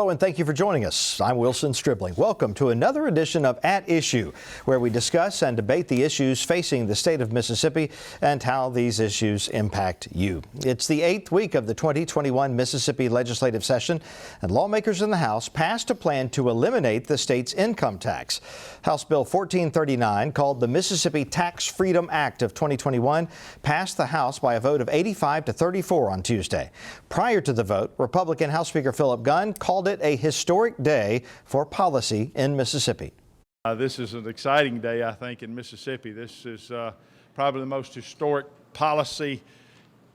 Hello and thank you for joining us. I'm Wilson Stribling. Welcome to another edition of At Issue, where we discuss and debate the issues facing the state of Mississippi and how these issues impact you. It's the 8th week of the 2021 Mississippi legislative session, and lawmakers in the House passed a plan to eliminate the state's income tax. House Bill 1439, called the Mississippi Tax Freedom Act of 2021, passed the House by a vote of 85 to 34 on Tuesday. Prior to the vote, Republican House Speaker Philip Gunn called it a historic day for policy in Mississippi. This is an exciting day, I think, in Mississippi. This is probably the most historic policy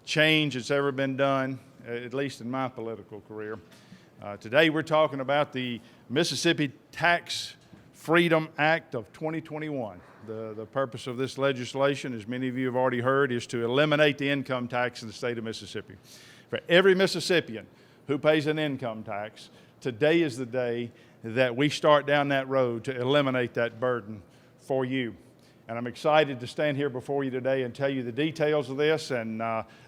change that's ever been done, at least in my political career. Today we're talking about the Mississippi Tax Freedom Act of 2021. The purpose of this legislation, as many of you have already heard, is to eliminate the income tax in the state of Mississippi. For every Mississippian who pays an income tax, today is the day that we start down that road to eliminate that burden for you. And I'm excited to stand here before you today and tell you the details of this and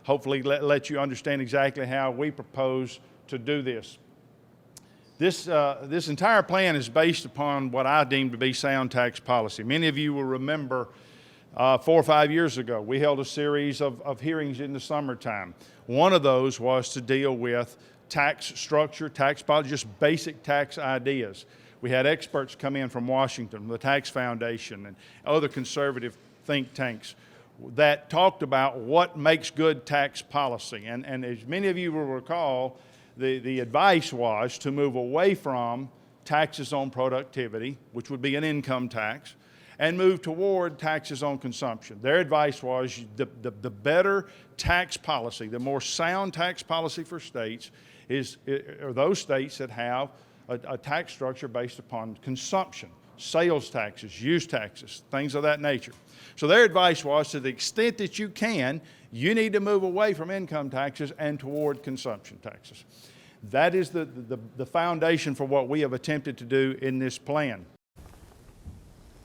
hopefully let you understand exactly how we propose to do this. This entire plan is based upon what I deem to be sound tax policy. Many of you will remember 4 or 5 years ago, we held a series of hearings in the summertime. One of those was to deal with tax structure, tax policy, just basic tax ideas. We had experts come in from Washington, the Tax Foundation, and other conservative think tanks that talked about what makes good tax policy. And as many of you will recall, the advice was to move away from taxes on productivity, which would be an income tax, and move toward taxes on consumption. Their advice was the better tax policy, the more sound tax policy for states are those states that have a tax structure based upon consumption, sales taxes, use taxes, things of that nature. So their advice was, to the extent that you can, you need to move away from income taxes and toward consumption taxes. That is the foundation for what we have attempted to do in this plan.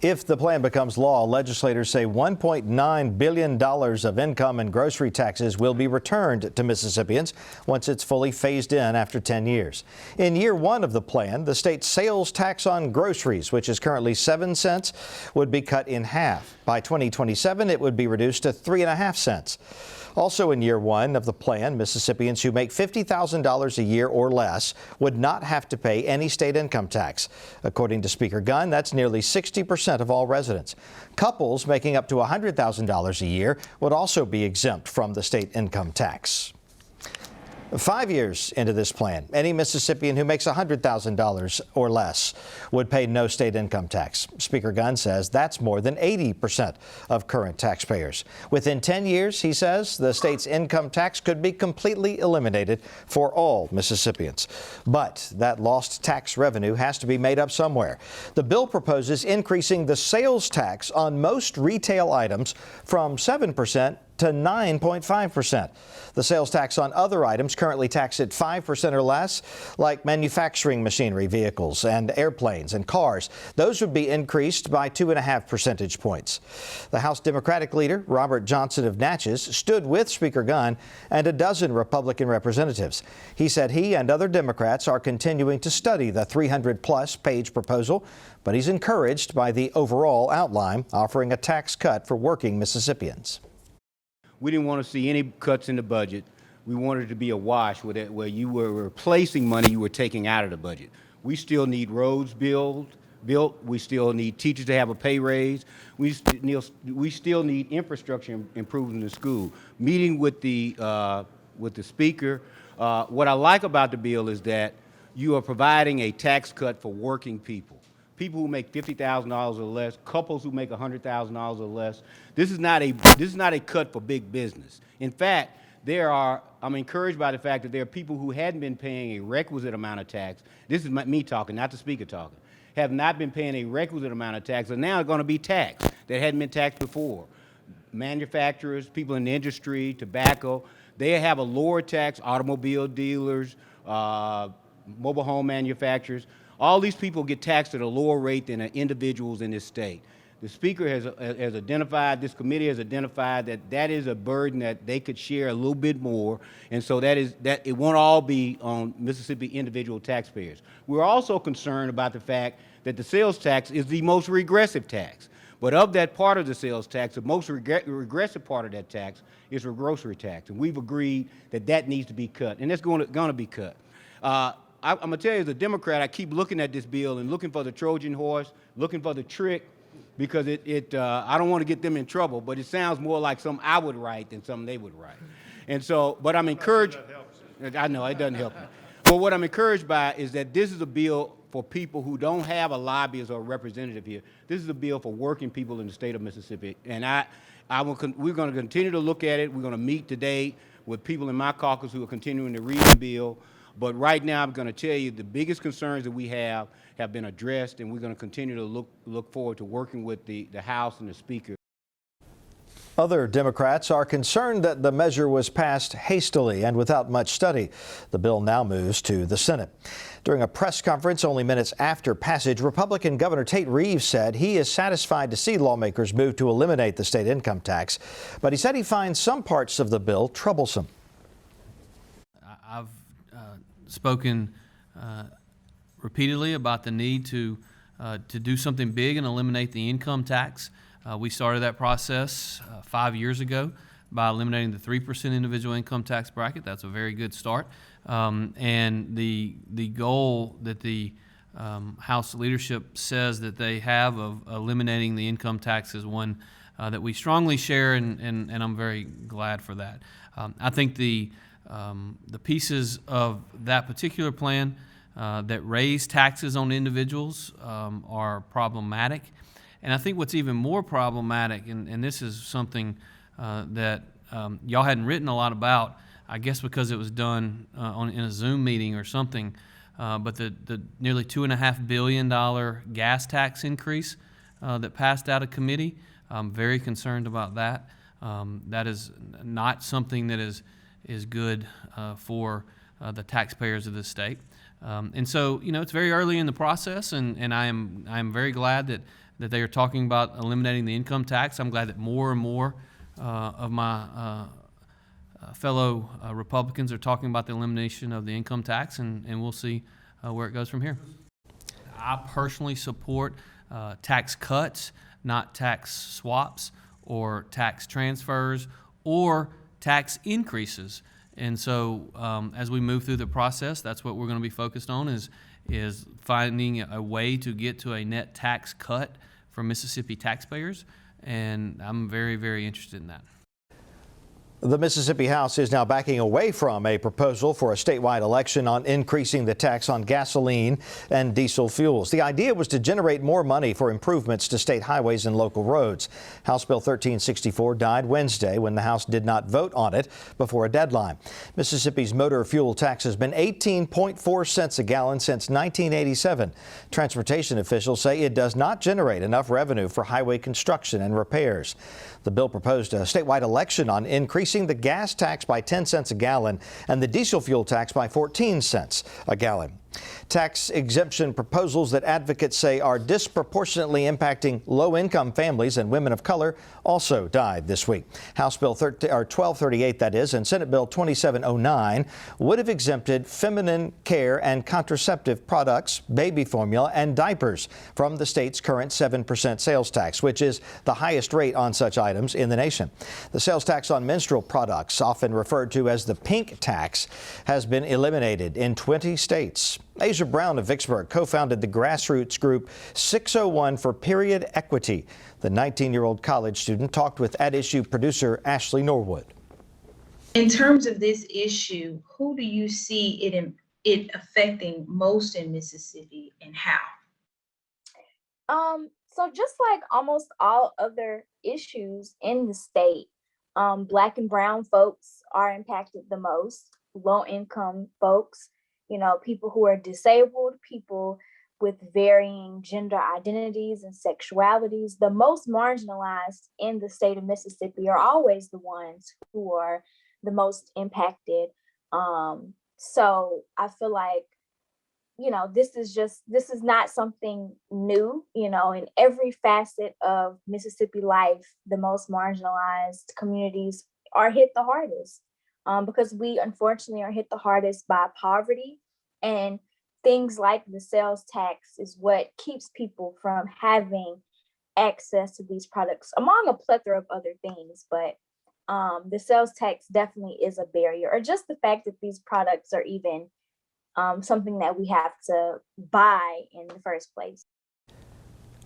If the plan becomes law, legislators say $1.9 billion of income and grocery taxes will be returned to Mississippians once it's fully phased in after 10 years. In year one of the plan, the state's sales tax on groceries, which is currently 7 cents, would be cut in half. By 2027, it would be reduced to 3.5 cents. Also in year one of the plan, Mississippians who make $50,000 a year or less would not have to pay any state income tax. According to Speaker Gunn, that's nearly 60% of all residents. Couples making up to $100,000 a year would also be exempt from the state income tax. 5 years into this plan, any Mississippian who makes $100,000 or less would pay no state income tax. Speaker Gunn says that's more than 80% of current taxpayers. Within 10 years, he says, the state's income tax could be completely eliminated for all Mississippians. But that lost tax revenue has to be made up somewhere. The bill proposes increasing the sales tax on most retail items from 7% to 9.5%. The sales tax on other items currently taxed at 5% or less, like manufacturing machinery, vehicles, and airplanes and cars, those would be increased by 2.5 percentage points. The House Democratic leader, Robert Johnson of Natchez, stood with Speaker Gunn and a dozen Republican representatives. He said he and other Democrats are continuing to study the 300-plus page proposal, but he's encouraged by the overall outline, offering a tax cut for working Mississippians. We didn't want to see any cuts in the budget. We wanted it to be a wash where you were replacing money you were taking out of the budget. We still need roads built. We still need teachers to have a pay raise. We still need infrastructure improvement in the school. Meeting with the speaker, what I like about the bill is that you are providing a tax cut for working people. People who make $50,000 or less, couples who make $100,000 or less. This is not a cut for big business. In fact, I'm encouraged by the fact that there are people who hadn't been paying a requisite amount of tax. This is me talking, not the speaker talking. Have not been paying a requisite amount of tax, and now are going to be taxed that hadn't been taxed before. Manufacturers, people in the industry, tobacco, they have a lower tax. Automobile dealers, mobile home manufacturers. All these people get taxed at a lower rate than individuals in this state. The Speaker has identified, this committee has identified that is a burden that they could share a little bit more, and so that it won't all be on Mississippi individual taxpayers. We're also concerned about the fact that the sales tax is the most regressive tax. But of that part of the sales tax, the most regressive part of that tax is a grocery tax, and we've agreed that needs to be cut, and that's going to be cut. I'm going to tell you, as a Democrat, I keep looking at this bill and looking for the Trojan horse, looking for the trick, because I don't want to get them in trouble, but it sounds more like something I would write than something they would write. And so, but I'm encouraged. I know, it doesn't help me. But what I'm encouraged by is that this is a bill for people who don't have a lobbyist or a representative here. This is a bill for working people in the state of Mississippi. And we're going to continue to look at it. We're going to meet today with people in my caucus who are continuing to read the bill. But right now, I'm going to tell you the biggest concerns that we have been addressed, and we're going to continue to look forward to working with the House and the Speaker. Other Democrats are concerned that the measure was passed hastily and without much study. The bill now moves to the Senate. During a press conference only minutes after passage, Republican Governor Tate Reeves said he is satisfied to see lawmakers move to eliminate the state income tax, but he said he finds some parts of the bill troublesome. I've spoken repeatedly about the need to do something big and eliminate the income tax. We started that process 5 years ago by eliminating the 3% individual income tax bracket. That's a very good start. And the goal that the House leadership says that they have of eliminating the income tax is one that we strongly share, and I'm very glad for that. I think the pieces of that particular plan that raise taxes on individuals are problematic. And I think what's even more problematic, and this is something that y'all hadn't written a lot about, I guess because it was done in a Zoom meeting or something, but the nearly $2.5 billion gas tax increase that passed out of committee, I'm very concerned about that. That is not something that is good for the taxpayers of this state. And so, it's very early in the process, and I am very glad that they are talking about eliminating the income tax. I'm glad that more and more of my fellow Republicans are talking about the elimination of the income tax, and we'll see where it goes from here. I personally support tax cuts, not tax swaps or tax transfers or tax increases. And so as we move through the process, that's what we're going to be focused on is finding a way to get to a net tax cut for Mississippi taxpayers, and I'm very, very interested in that. The Mississippi House is now backing away from a proposal for a statewide election on increasing the tax on gasoline and diesel fuels. The idea was to generate more money for improvements to state highways and local roads. House Bill 1364 died Wednesday when the House did not vote on it before a deadline. Mississippi's motor fuel tax has been 18.4 cents a gallon since 1987. Transportation officials say it does not generate enough revenue for highway construction and repairs. The bill proposed a statewide election on increasing the gas tax by 10 cents a gallon and the diesel fuel tax by 14 cents a gallon. Tax exemption proposals that advocates say are disproportionately impacting low-income families and women of color also died this week. House Bill 1238, that is, and Senate Bill 2709 would have exempted feminine care and contraceptive products, baby formula, and diapers from the state's current 7% sales tax, which is the highest rate on such items in the nation. The sales tax on menstrual products, often referred to as the pink tax, has been eliminated in 20 states. Asia Brown of Vicksburg co-founded the grassroots group 601 for Period Equity. The 19-year-old college student talked with At Issue producer Ashley Norwood. In terms of this issue, who do you see it affecting most in Mississippi, and how? So just like almost all other issues in the state, Black and brown folks are impacted the most, low-income folks, people who are disabled, people with varying gender identities and sexualities. The most marginalized in the state of Mississippi are always the ones who are the most impacted. So I feel like this is not something new. In every facet of Mississippi life, the most marginalized communities are hit the hardest, because we unfortunately are hit the hardest by poverty, and things like the sales tax is what keeps people from having access to these products, among a plethora of other things. But the sales tax definitely is a barrier, or just the fact that these products are even something that we have to buy in the first place.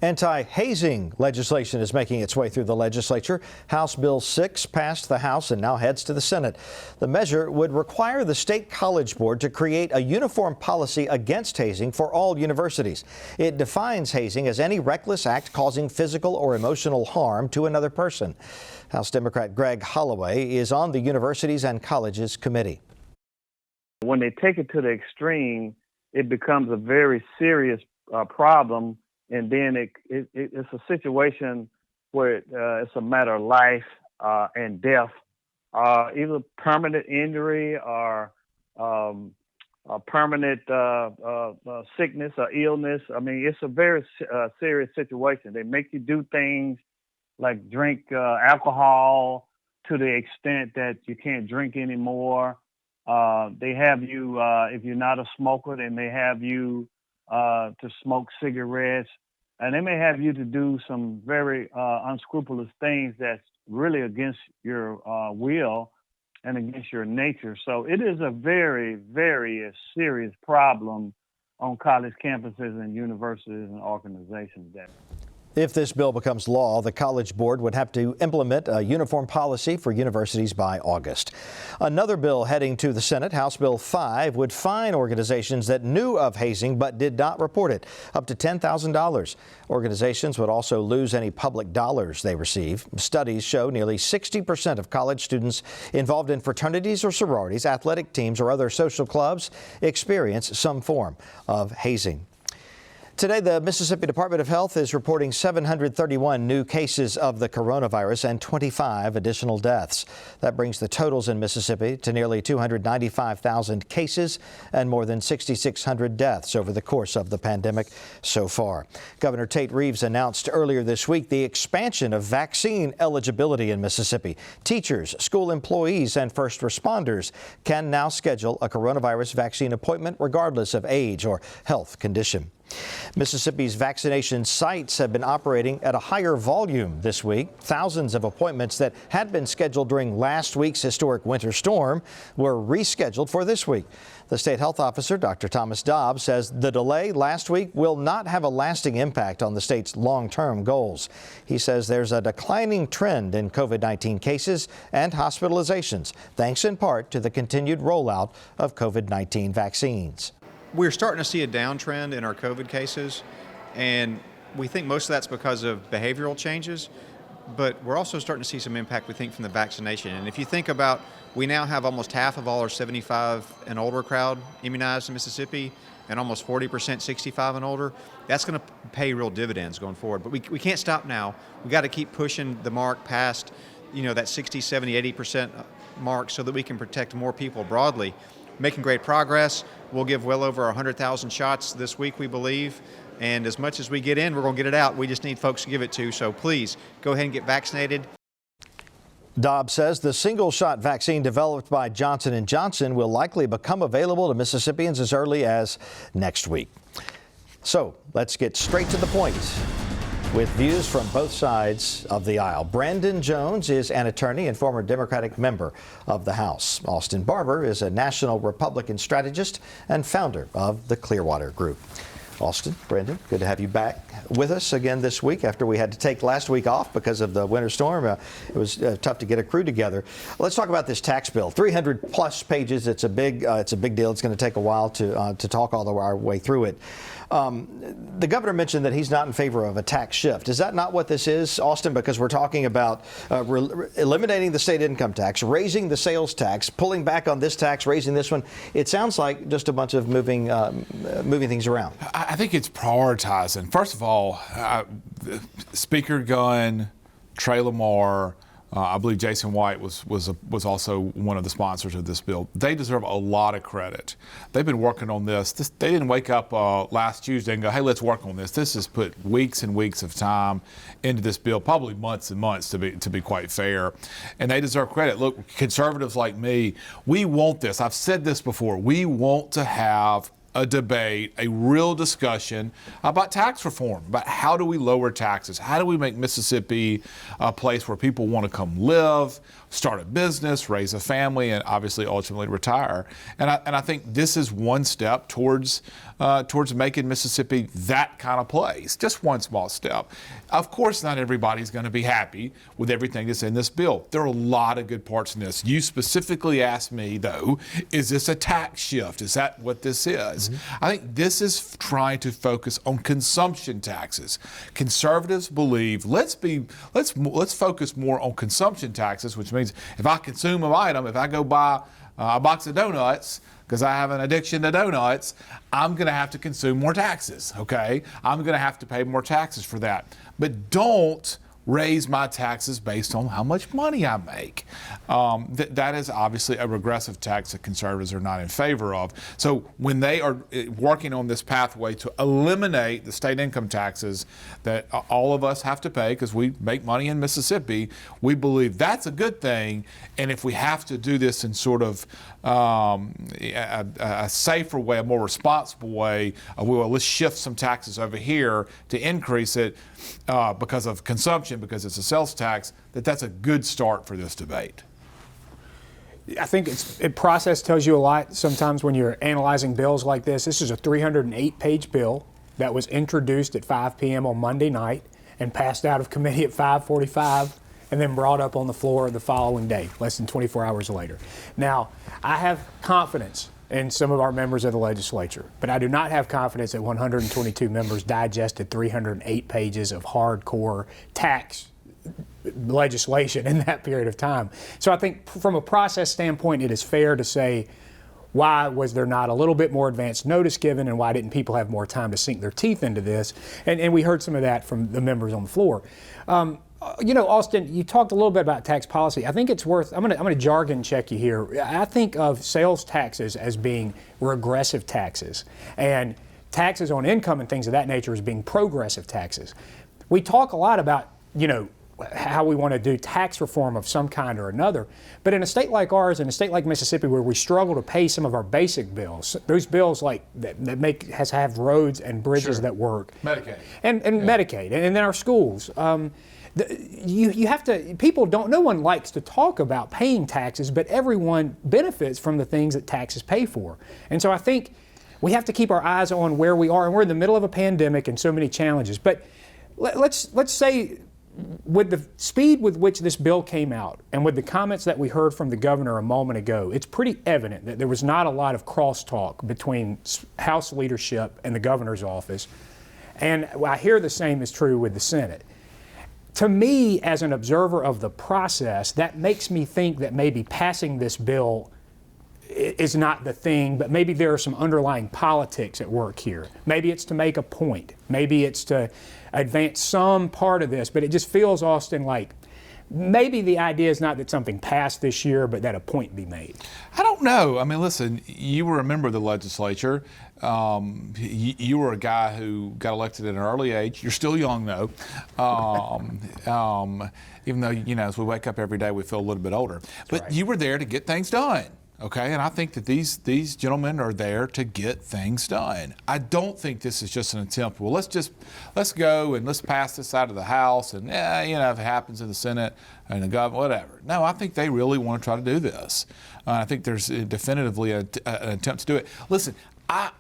Anti-hazing legislation is making its way through the legislature. House Bill 6 passed the House and now heads to the Senate. The measure would require the State College Board to create a uniform policy against hazing for all universities. It defines hazing as any reckless act causing physical or emotional harm to another person. House Democrat Greg Holloway is on the Universities and Colleges Committee. When they take it to the extreme, it becomes a very serious problem. And then it's a situation where it's a matter of life and death, either permanent injury or a permanent sickness or illness. I mean, it's a very serious situation. They make you do things like drink alcohol to the extent that you can't drink anymore. They have you, if you're not a smoker, they may have you to smoke cigarettes, and they may have you to do some very unscrupulous things that's really against your will and against your nature. So it is a very, very serious problem on college campuses and universities and organizations there. If this bill becomes law, the College Board would have to implement a uniform policy for universities by August. Another bill heading to the Senate, House Bill 5, would fine organizations that knew of hazing but did not report it, up to $10,000. Organizations would also lose any public dollars they receive. Studies show nearly 60% of college students involved in fraternities or sororities, athletic teams, or other social clubs experience some form of hazing. Today, the Mississippi Department of Health is reporting 731 new cases of the coronavirus and 25 additional deaths. That brings the totals in Mississippi to nearly 295,000 cases and more than 6,600 deaths over the course of the pandemic so far. Governor Tate Reeves announced earlier this week the expansion of vaccine eligibility in Mississippi. Teachers, school employees, and first responders can now schedule a coronavirus vaccine appointment regardless of age or health condition. Mississippi's vaccination sites have been operating at a higher volume this week. Thousands of appointments that had been scheduled during last week's historic winter storm were rescheduled for this week. The state health officer, Dr. Thomas Dobbs, says the delay last week will not have a lasting impact on the state's long-term goals. He says there's a declining trend in COVID-19 cases and hospitalizations, thanks in part to the continued rollout of COVID-19 vaccines. We're starting to see a downtrend in our COVID cases, and we think most of that's because of behavioral changes, but we're also starting to see some impact, we think, from the vaccination. And if you think about, we now have almost half of all our 75 and older crowd immunized in Mississippi, and almost 40% 65 and older. That's going to pay real dividends going forward. But we can't stop now. We got to keep pushing the mark past, that 60, 70, 80% mark so that we can protect more people broadly. Making great progress. We'll give well over 100,000 shots this week, we believe. And as much as we get in, we're going to get it out. We just need folks to give it to. So please go ahead and get vaccinated. Dobbs says the single-shot vaccine developed by Johnson & Johnson will likely become available to Mississippians as early as next week. So let's get straight to the point with views from both sides of the aisle. Brandon Jones is an attorney and former Democratic member of the House. Austin Barber is a national Republican strategist and founder of the Clearwater Group. Austin, Brandon, good to have you back with us again this week after we had to take last week off because of the winter storm. It was tough to get a crew together. Let's talk about this tax bill. 300 plus pages. It's a big deal. It's going to take a while to talk all our way through it. The governor mentioned that he's not in favor of a tax shift. Is that not what this is, Austin? Because we're talking about eliminating the state income tax, raising the sales tax, pulling back on this tax, raising this one. It sounds like just a bunch of moving things around. I think it's prioritizing. First of all, Speaker Gunn, Trey Lamar, I believe Jason White was also one of the sponsors of this bill. They deserve a lot of credit. They've been working on this. They didn't wake up last Tuesday and go, hey, let's work on this. This has put weeks and weeks of time into this bill, probably months and months to be quite fair. And they deserve credit. Look, conservatives like me, we want this. I've said this before. We want to have a debate, a real discussion about tax reform, about how do we lower taxes? How do we make Mississippi a place where people want to come live, start a business, raise a family, and obviously ultimately retire? And I think this is one step towards making Mississippi that kind of place. Just one small step. Of course, not everybody's going to be happy with everything that's in this bill. There are a lot of good parts in this. You specifically asked me, though, is this a tax shift? Is that what this is? I think this is trying to focus on consumption taxes. Conservatives believe let's focus more on consumption taxes, which means if I consume an item, if I go buy a box of donuts because I have an addiction to donuts, I'm going to have to consume more taxes, okay? I'm going to have to pay more taxes for that. But don't raise my taxes based on how much money I make. That is obviously a regressive tax that conservatives are not in favor of. So when they are working on this pathway to eliminate the state income taxes that all of us have to pay because we make money in Mississippi, we believe that's a good thing. And if we have to do this in sort of a safer way, a more responsible way, well, let's shift some taxes over here to increase it because of consumption, because it's a sales tax, that's a good start for this debate. I think process tells you a lot sometimes when you're analyzing bills like this. This is a 308-page bill that was introduced at 5 p.m. on Monday night and passed out of committee at 5:45 and then brought up on the floor the following day, less than 24 hours later. Now, I have confidence in some of our members of the legislature, but I do not have confidence that 122 members digested 308 pages of hardcore tax legislation in that period of time. So I think from a process standpoint, it is fair to say, why was there not a little bit more advance notice given, and why didn't people have more time to sink their teeth into this? And we heard some of that from the members on the floor. Austin, you talked a little bit about tax policy. I think it's worth, I'm gonna jargon check you here. I think of sales taxes as being regressive taxes, and taxes on income and things of that nature as being progressive taxes. We talk a lot about, how we want to do tax reform of some kind or another. But in a state like ours, in a state like Mississippi, where we struggle to pay some of our basic bills, those bills like that have roads and bridges that work, Medicaid, and Medicaid, and then our schools. You have to. People don't. No one likes to talk about paying taxes, but everyone benefits from the things that taxes pay for. And so I think we have to keep our eyes on where we are, and we're in the middle of a pandemic and so many challenges. But let's say, with the speed with which this bill came out and with the comments that we heard from the governor a moment ago, it's pretty evident that there was not a lot of crosstalk between House leadership and the governor's office. And I hear the same is true with the Senate. To me, as an observer of the process, that makes me think that maybe passing this bill is not the thing, but maybe there are some underlying politics at work here. Maybe it's to make a point. Maybe it's to advance some part of this, but it just feels, Austin, like maybe the idea is not that something passed this year, but that a point be made. I don't know. I mean, listen, you were a member of the legislature. You were a guy who got elected at an early age. You're still young, though. Even though, as we wake up every day, we feel a little bit older. But right. You were there to get things done. Okay, and I think that these gentlemen are there to get things done. I don't think this is just an attempt. Well, let's go and let's pass this out of the House, and if it happens in the Senate and the government, whatever. No, I think they really want to try to do this. I think there's definitively an attempt to do it. Listen, I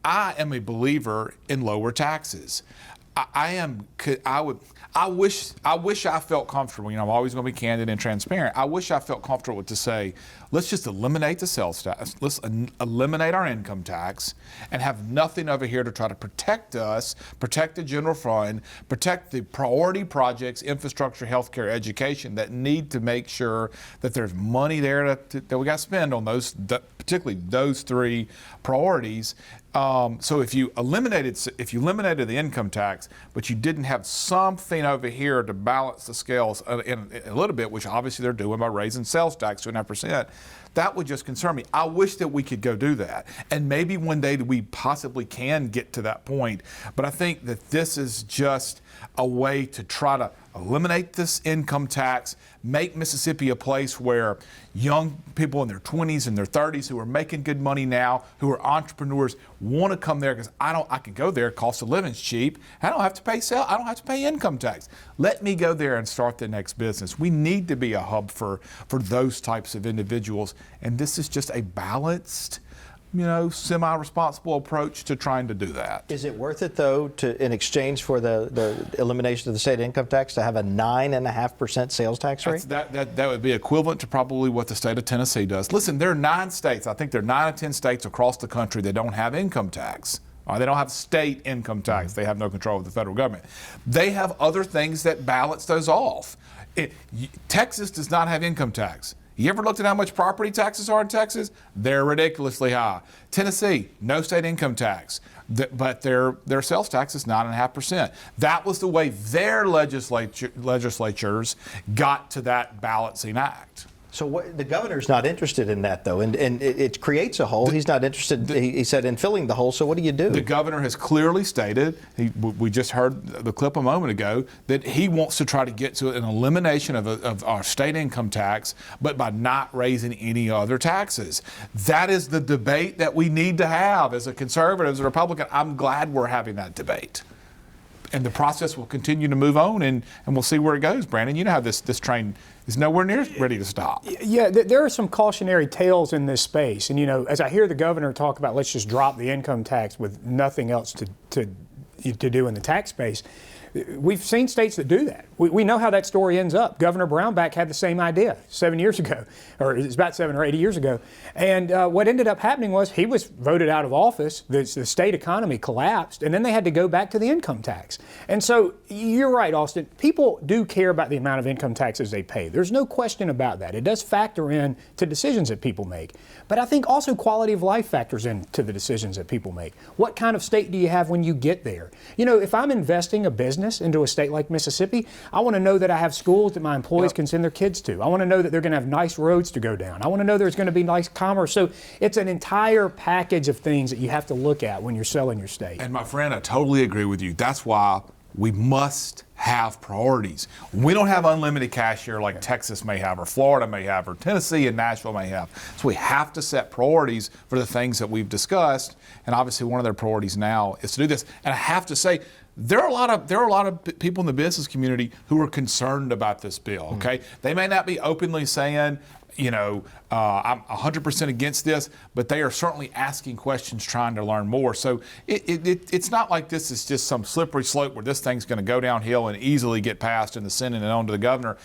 am a believer in lower taxes. I wish I felt comfortable. I'm always going to be candid and transparent. I wish I felt comfortable to say, let's just eliminate the sales tax. Let's eliminate our income tax and have nothing over here to try to protect us, protect the general fund, protect the priority projects, infrastructure, healthcare, education that need to make sure that there's money there that we got to spend on those particularly those three priorities. So if you eliminated the income tax, but you didn't have something over here to balance the scales in a little bit, which obviously they're doing by raising sales tax to 2.5%, that would just concern me. I wish that we could go do that. And maybe one day we possibly can get to that point. But I think that this is just a way to try to eliminate this income tax, make Mississippi a place where young people in their 20s and their 30s who are making good money now, who are entrepreneurs, want to come there because I can go there, cost of living's cheap, I don't have to pay income tax. Let me go there and start the next business. We need to be a hub for those types of individuals, and this is just a balanced, semi-responsible approach to trying to do that. Is it worth it, though, in exchange for the elimination of the state income tax, to have a 9.5% sales tax rate? That would be equivalent to probably what the state of Tennessee does. Listen, there are 9 states. I think there are 9 or 10 states across the country that don't have income tax. They don't have state income tax. They have no control of the federal government. They have other things that balance those off. Texas does not have income tax. You ever looked at how much property taxes are in Texas? They're ridiculously high. Tennessee, no state income tax, but their sales tax is 9.5%. That was the way their legislatures got to that balancing act. So the governor's not interested in that, though, and it creates a hole. He's not interested, he said, in filling the hole. So what do you do? The governor has clearly stated, we just heard the clip a moment ago, that he wants to try to get to an elimination of our state income tax, but by not raising any other taxes. That is the debate that we need to have as a conservative, as a Republican. I'm glad we're having that debate. And the process will continue to move on, and we'll see where it goes, Brandon. You know how this train is nowhere near ready to stop. Yeah, there are some cautionary tales in this space. And, as I hear the governor talk about let's just drop the income tax with nothing else to do in the tax space, we've seen states that do that. We know how that story ends up. Governor Brownback had the same idea 7 years ago, or it's about 7 or 8 years ago. And what ended up happening was he was voted out of office, the state economy collapsed, and then they had to go back to the income tax. And so you're right, Austin. People do care about the amount of income taxes they pay. There's no question about that. It does factor in to decisions that people make. But I think also quality of life factors into the decisions that people make. What kind of state do you have when you get there? If I'm investing a business into a state like Mississippi, I want to know that I have schools that my employees can send their kids to. I want to know that they're going to have nice roads to go down. I want to know there's going to be nice commerce. So it's an entire package of things that you have to look at when you're selling your state. And my friend, I totally agree with you. That's why we must have priorities. We don't have unlimited cash here like Texas may have, or Florida may have, or Tennessee and Nashville may have. So we have to set priorities for the things that we've discussed. And obviously one of their priorities now is to do this. And I have to say, there are a lot of people in the business community who are concerned about this bill. Okay, They may not be openly saying, I'm 100% against this, but they are certainly asking questions, trying to learn more. So it's not like this is just some slippery slope where this thing's going to go downhill and easily get passed in the Senate and on to the governor.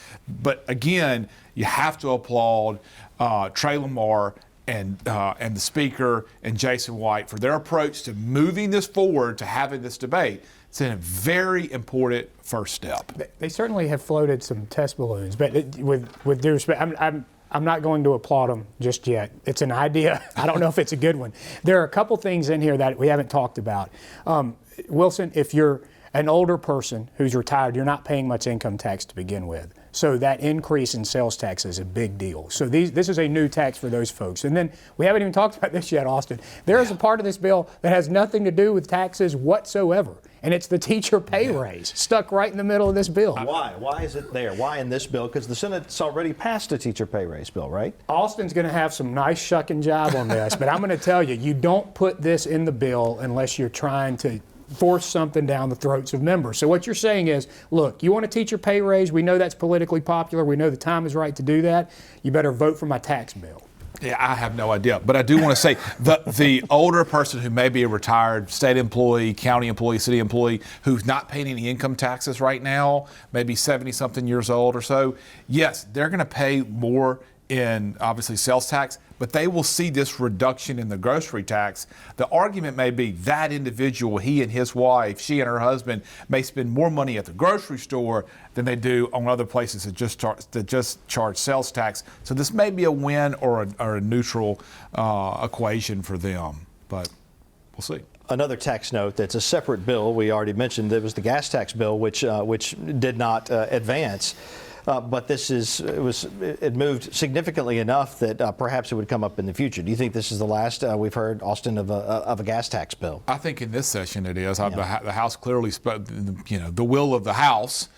But again, you have to applaud Trey Lamar and the Speaker and Jason White for their approach to moving this forward, to having this debate. It's a very important first step. They certainly have floated some test balloons, but with due respect, I'm not going to applaud them just yet. It's an idea. I don't know if it's a good one. There are a couple things in here that we haven't talked about. Wilson, if you're an older person who's retired, you're not paying much income tax to begin with. So that increase in sales tax is a big deal. So this is a new tax for those folks. And then we haven't even talked about this yet, Austin. There is a part of this bill that has nothing to do with taxes whatsoever. And it's the teacher pay raise, stuck right in the middle of this bill. Why? Why is it there? Why in this bill? Because the Senate's already passed a teacher pay raise bill, right? Austin's going to have some nice shucking job on this, but I'm going to tell you, you don't put this in the bill unless you're trying to force something down the throats of members. So what you're saying is, look, you want a teacher pay raise? We know that's politically popular. We know the time is right to do that. You better vote for my tax bill. Yeah, I have no idea. But I do want to say the older person who may be a retired state employee, county employee, city employee, who's not paying any income taxes right now, maybe 70-something years old or so, yes, they're going to pay more in obviously sales tax, but they will see this reduction in the grocery tax. The argument may be that individual, he and his wife, she and her husband, may spend more money at the grocery store than they do on other places that just charge sales tax. So this may be a win or a neutral equation for them, but we'll see. Another tax note that's a separate bill. We already mentioned there was the gas tax bill, which did not advance. But it moved significantly enough that perhaps it would come up in the future. Do you think this is the last we've heard, Austin, of a gas tax bill? I think in this session it is. The House clearly spoke, the will of the House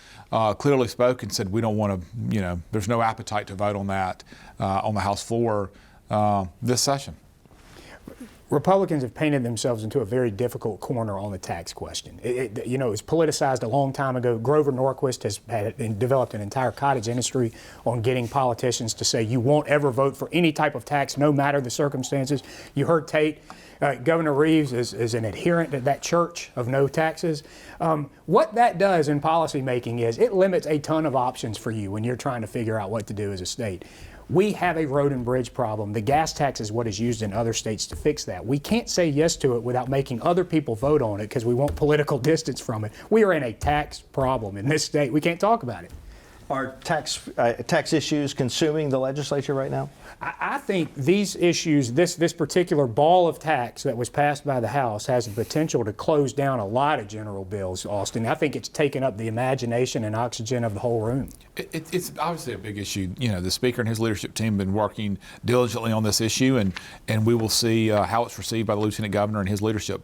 clearly spoke and said we don't want to, there's no appetite to vote on that on the House floor this session. Republicans have painted themselves into a very difficult corner on the tax question. It was politicized a long time ago. Grover Norquist has developed an entire cottage industry on getting politicians to say you won't ever vote for any type of tax, no matter the circumstances. You heard Tate. Governor Reeves is an adherent to that church of no taxes. What that does in policymaking is it limits a ton of options for you when you're trying to figure out what to do as a state. We have a road and bridge problem. The gas tax is what is used in other states to fix that. We can't say yes to it without making other people vote on it because we want political distance from it. We are in a tax problem in this state. We can't talk about it. Are tax issues consuming the legislature right now? I think these issues, this particular ball of tax that was passed by the House has the potential to close down a lot of general bills, Austin. I think it's taken up the imagination and oxygen of the whole room. It's obviously a big issue. The Speaker and his leadership team have been working diligently on this issue, and we will see how it's received by the Lieutenant Governor and his leadership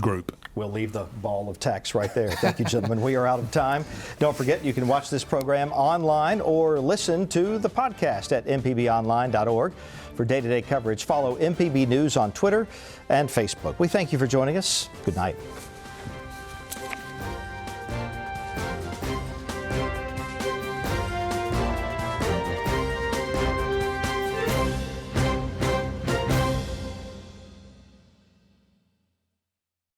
group. We'll leave the ball of tax right there. Thank you, gentlemen. We are out of time. Don't forget, you can watch this program online or listen to the podcast at mpbonline.org. For day-to-day coverage, follow MPB News on Twitter and Facebook. We thank you for joining us. Good night.